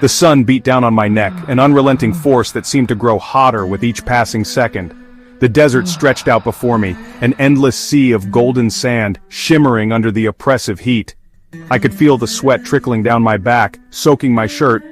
The sun beat down on my neck, an unrelenting force that seemed to grow hotter with each passing second. The desert stretched out before me, an endless sea of golden sand, shimmering under the oppressive heat. I could feel the sweat trickling down my back, soaking my shirt,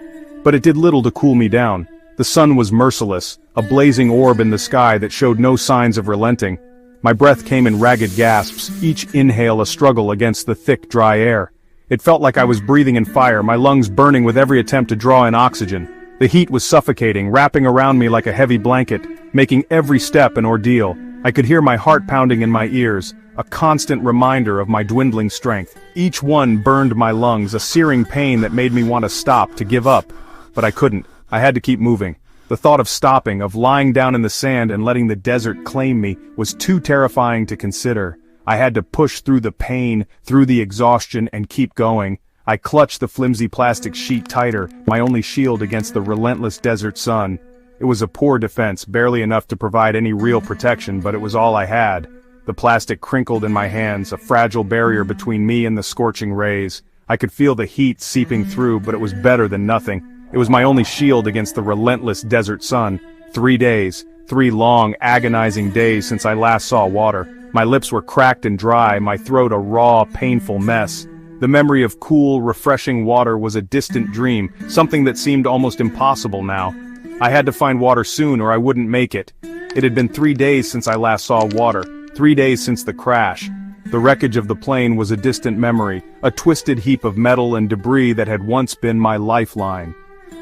but it did little to cool me down. The sun was merciless, a blazing orb in the sky that showed no signs of relenting. My breath came in ragged gasps, each inhale a struggle against the thick, dry air. It felt like I was breathing in fire, my lungs burning with every attempt to draw in oxygen. The heat was suffocating, wrapping around me like a heavy blanket, making every step an ordeal. I could hear my heart pounding in my ears, a constant reminder of my dwindling strength. Each one burned my lungs, a searing pain that made me want to stop, to give up. But I couldn't. I had to keep moving. The thought of stopping, of lying down in the sand and letting the desert claim me, was too terrifying to consider. I had to push through the pain, through the exhaustion, and keep going. I clutched the flimsy plastic sheet tighter, my only shield against the relentless desert sun. It was a poor defense, barely enough to provide any real protection, but it was all I had. The plastic crinkled in my hands, a fragile barrier between me and the scorching rays. I could feel the heat seeping through, but it was better than nothing. It was my only shield against the relentless desert sun. 3 days, 3 long, agonizing days since I last saw water. My lips were cracked and dry, my throat a raw, painful mess. The memory of cool, refreshing water was a distant dream, something that seemed almost impossible now. I had to find water soon or I wouldn't make it. It had been 3 days since I last saw water, 3 days since the crash. The wreckage of the plane was a distant memory, a twisted heap of metal and debris that had once been my lifeline.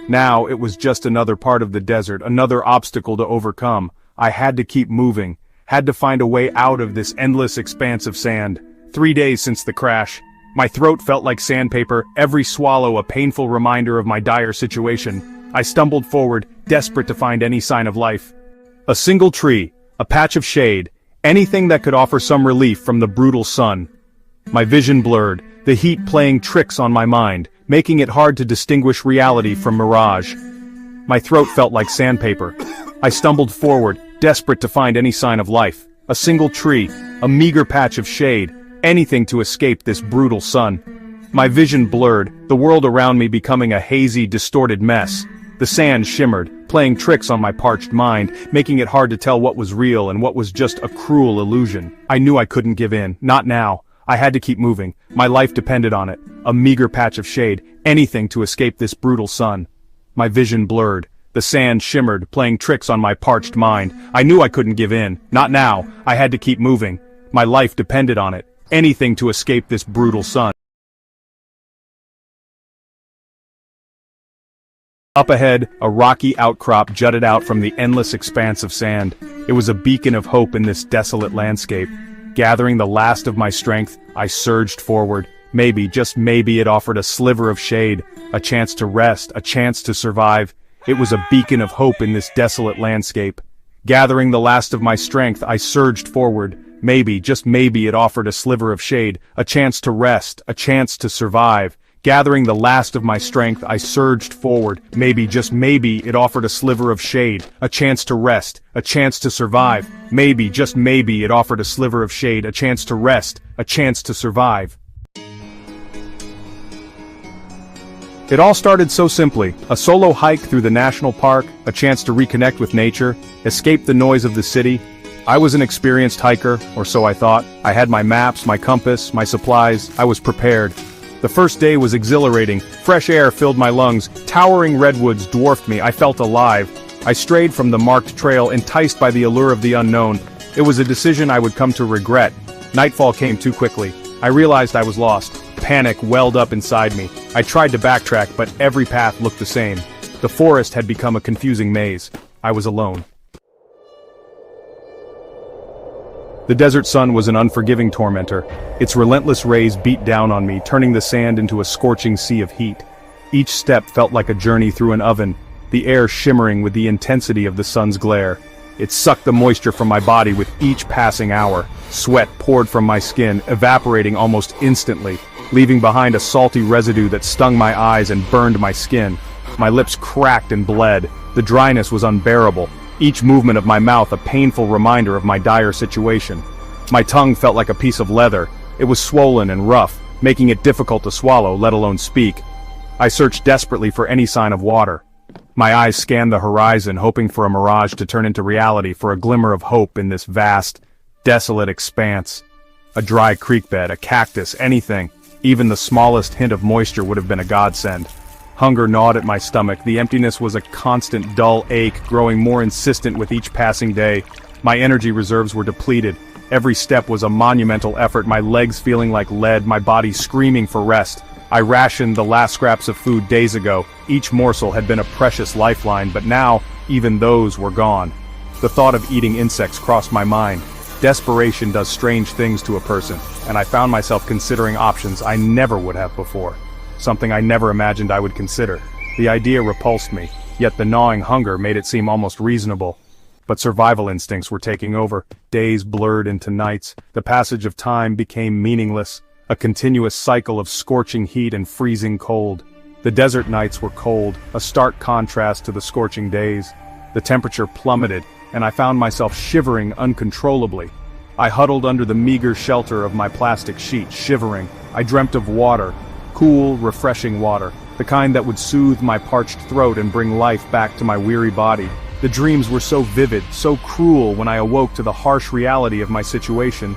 Now it was just another part of the desert, another obstacle to overcome. I had to keep moving, had to find a way out of this endless expanse of sand. 3 days since the crash. My throat felt like sandpaper, every swallow a painful reminder of my dire situation. I stumbled forward, desperate to find any sign of life. A single tree, a patch of shade, anything that could offer some relief from the brutal sun. My vision blurred, the heat playing tricks on my mind, making it hard to distinguish reality from mirage. My throat felt like sandpaper. I stumbled forward, desperate to find any sign of life. A single tree, a meager patch of shade, anything to escape this brutal sun. My vision blurred, the world around me becoming a hazy, distorted mess. The sand shimmered, playing tricks on my parched mind, making it hard to tell what was real and what was just a cruel illusion. I knew I couldn't give in, not now. I had to keep moving. My life depended on it. A meager patch of shade, anything to escape this brutal sun. My vision blurred. The sand shimmered, playing tricks on my parched mind. I knew I couldn't give in. Not now. I had to keep moving. My life depended on it. Anything to escape this brutal sun. Up ahead, a rocky outcrop jutted out from the endless expanse of sand. It was a beacon of hope in this desolate landscape. Gathering the last of my strength, I surged forward. Maybe, just maybe, it offered a sliver of shade, a chance to rest, a chance to survive. It was a beacon of hope in this desolate landscape. Gathering the last of my strength, I surged forward. Maybe, just maybe, it offered a sliver of shade, a chance to rest, a chance to survive. Gathering the last of my strength, I surged forward. Maybe, just maybe, it offered a sliver of shade, a chance to rest, a chance to survive. Maybe, just maybe, it offered a sliver of shade, a chance to rest, a chance to survive. It all started so simply, a solo hike through the national park, a chance to reconnect with nature, escape the noise of the city. I was an experienced hiker, or so I thought. I had my maps, my compass, my supplies. I was prepared. The first day was exhilarating. Fresh air filled my lungs. Towering redwoods dwarfed me. I felt alive. I strayed from the marked trail, enticed by the allure of the unknown. It was a decision I would come to regret. Nightfall came too quickly. I realized I was lost. Panic welled up inside me. I tried to backtrack, but every path looked the same. The forest had become a confusing maze. I was alone. The desert sun was an unforgiving tormentor. Its relentless rays beat down on me, turning the sand into a scorching sea of heat. Each step felt like a journey through an oven, the air shimmering with the intensity of the sun's glare. It sucked the moisture from my body with each passing hour. Sweat poured from my skin, evaporating almost instantly, leaving behind a salty residue that stung my eyes and burned my skin. My lips cracked and bled. The dryness was unbearable. Each movement of my mouth a painful reminder of my dire situation. My tongue felt like a piece of leather. It was swollen and rough, making it difficult to swallow, let alone speak. I searched desperately for any sign of water. My eyes scanned the horizon, hoping for a mirage to turn into reality, for a glimmer of hope in this vast, desolate expanse. A dry creek bed, a cactus, anything, even the smallest hint of moisture would have been a godsend. Hunger gnawed at my stomach. The emptiness was a constant dull ache, growing more insistent with each passing day. My energy reserves were depleted. Every step was a monumental effort, my legs feeling like lead, my body screaming for rest. I rationed the last scraps of food days ago. Each morsel had been a precious lifeline, but now, even those were gone. The thought of eating insects crossed my mind. Desperation does strange things to a person, and I found myself considering options I never would have before. Something I never imagined I would consider. The idea repulsed me, yet the gnawing hunger made it seem almost reasonable. But survival instincts were taking over. Days blurred into nights. The passage of time became meaningless. A continuous cycle of scorching heat and freezing cold. The desert nights were cold, a stark contrast to the scorching days. The temperature plummeted, and I found myself shivering uncontrollably. I huddled under the meager shelter of my plastic sheet, shivering. I dreamt of water, cool, refreshing water, the kind that would soothe my parched throat and bring life back to my weary body. The dreams were so vivid, so cruel when I awoke to the harsh reality of my situation.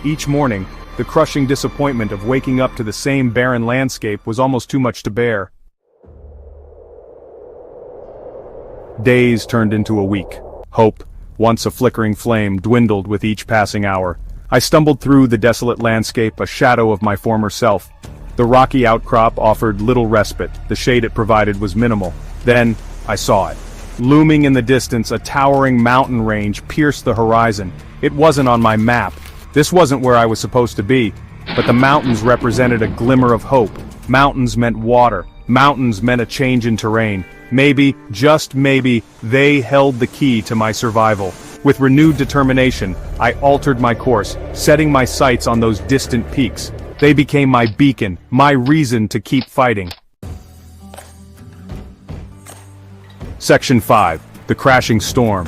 Each morning, the crushing disappointment of waking up to the same barren landscape was almost too much to bear. Days turned into a week. Hope, once a flickering flame, dwindled with each passing hour. I stumbled through the desolate landscape, a shadow of my former self. The rocky outcrop offered little respite. The shade it provided was minimal. Then, I saw it. Looming in the distance, a towering mountain range pierced the horizon. It wasn't on my map. This wasn't where I was supposed to be, but the mountains represented a glimmer of hope. Mountains meant water. Mountains meant a change in terrain. Maybe, just maybe, they held the key to my survival. With renewed determination, I altered my course, setting my sights on those distant peaks. They became my beacon, my reason to keep fighting. Section 5. The Crashing Storm.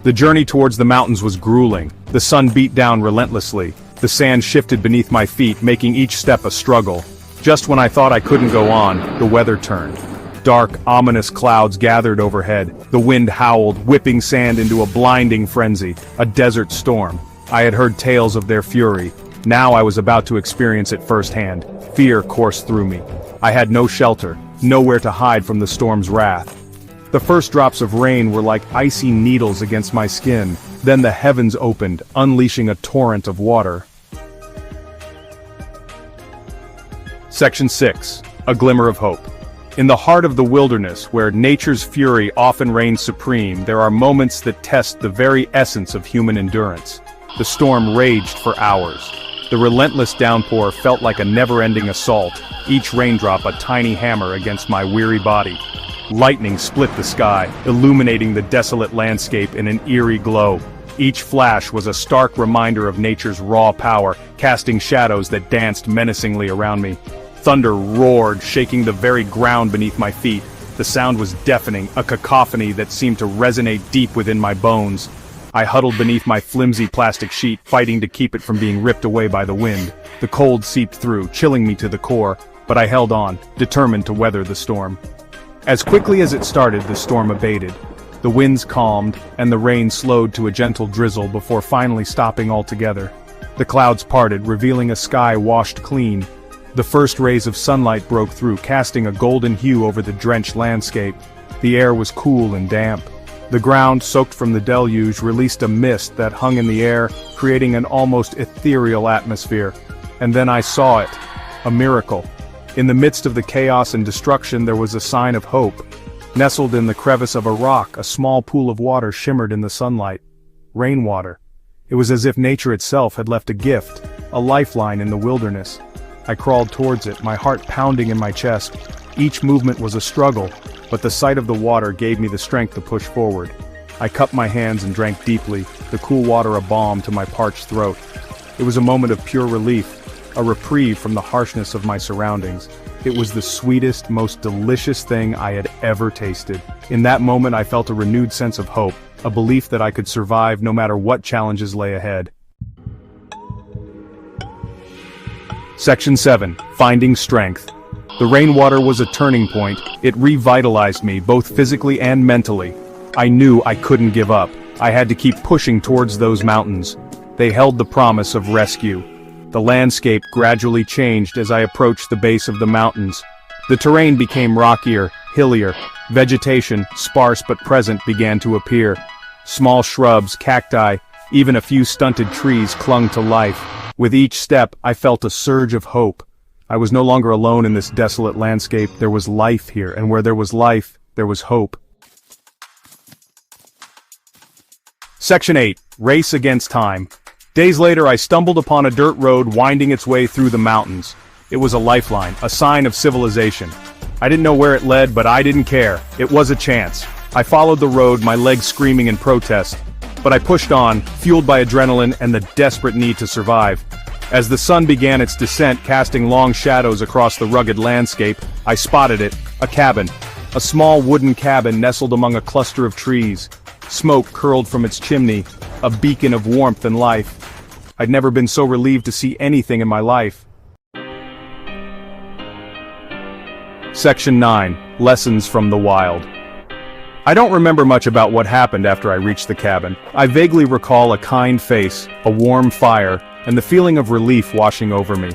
The journey towards the mountains was grueling. The sun beat down relentlessly. The sand shifted beneath my feet, making each step a struggle. Just when I thought I couldn't go on, the weather turned. Dark, ominous clouds gathered overhead. The wind howled, whipping sand into a blinding frenzy, a desert storm. I had heard tales of their fury. Now I was about to experience it firsthand. Fear coursed through me. I had no shelter, nowhere to hide from the storm's wrath. The first drops of rain were like icy needles against my skin. Then the heavens opened, unleashing a torrent of water. Section 6. A Glimmer of Hope. In the heart of the wilderness, where nature's fury often reigns supreme, there are moments that test the very essence of human endurance. The storm raged for hours. The relentless downpour felt like a never-ending assault, each raindrop a tiny hammer against my weary body. Lightning split the sky, illuminating the desolate landscape in an eerie glow. Each flash was a stark reminder of nature's raw power, casting shadows that danced menacingly around me. Thunder roared, shaking the very ground beneath my feet. The sound was deafening, a cacophony that seemed to resonate deep within my bones. I huddled beneath my flimsy plastic sheet, fighting to keep it from being ripped away by the wind. The cold seeped through, chilling me to the core, but I held on, determined to weather the storm. As quickly as it started, the storm abated. The winds calmed, and the rain slowed to a gentle drizzle before finally stopping altogether. The clouds parted, revealing a sky washed clean. The first rays of sunlight broke through, casting a golden hue over the drenched landscape. The air was cool and damp. The ground, soaked from the deluge, released a mist that hung in the air, creating an almost ethereal atmosphere. And then I saw it. A miracle. In the midst of the chaos and destruction, there was a sign of hope. Nestled in the crevice of a rock, a small pool of water shimmered in the sunlight. Rainwater. It was as if nature itself had left a gift, a lifeline in the wilderness. I crawled towards it, my heart pounding in my chest. Each movement was a struggle, but the sight of the water gave me the strength to push forward. I cupped my hands and drank deeply, the cool water a balm to my parched throat. It was a moment of pure relief, a reprieve from the harshness of my surroundings. It was the sweetest, most delicious thing I had ever tasted. In that moment I felt a renewed sense of hope, a belief that I could survive no matter what challenges lay ahead. Section 7. Finding Strength. The rainwater was a turning point. It revitalized me, both physically and mentally. I knew I couldn't give up. I had to keep pushing towards those mountains. They held the promise of rescue. The landscape gradually changed as I approached the base of the mountains. The terrain became rockier, hillier. Vegetation, sparse but present, began to appear. Small shrubs, cacti, even a few stunted trees clung to life. With each step, I felt a surge of hope. I was no longer alone in this desolate landscape. There was life here, and where there was life, there was hope. Section 8. Race Against Time. Days later, I stumbled upon a dirt road winding its way through the mountains. It was a lifeline, a sign of civilization. I didn't know where it led, but I didn't care. It was a chance. I followed the road, my legs screaming in protest. But I pushed on, fueled by adrenaline and the desperate need to survive. As the sun began its descent, casting long shadows across the rugged landscape, I spotted it, a cabin. A small wooden cabin nestled among a cluster of trees. Smoke curled from its chimney, a beacon of warmth and life. I'd never been so relieved to see anything in my life. Section 9. Lessons from the Wild. I don't remember much about what happened after I reached the cabin. I vaguely recall a kind face, a warm fire, and the feeling of relief washing over me.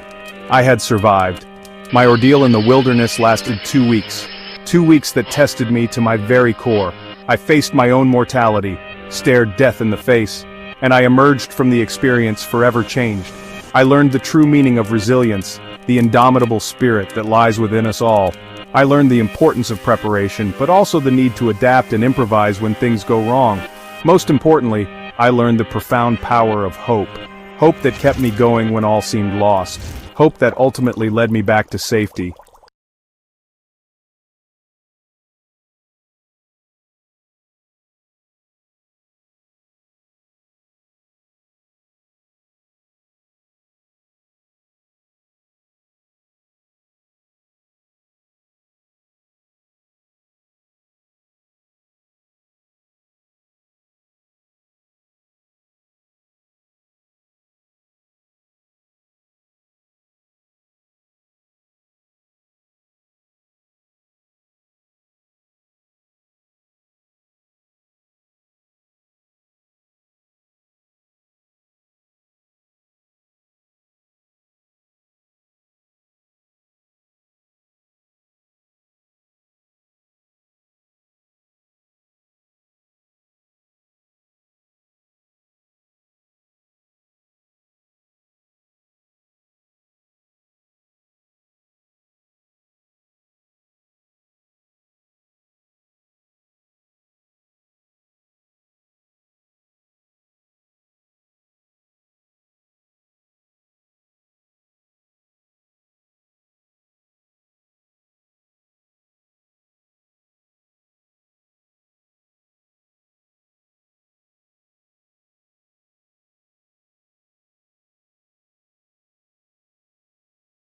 I had survived. My ordeal in the wilderness lasted 2 weeks. 2 weeks that tested me to my very core. I faced my own mortality, stared death in the face, and I emerged from the experience forever changed. I learned the true meaning of resilience, the indomitable spirit that lies within us all. I learned the importance of preparation, but also the need to adapt and improvise when things go wrong. Most importantly, I learned the profound power of hope. Hope that kept me going when all seemed lost. Hope that ultimately led me back to safety.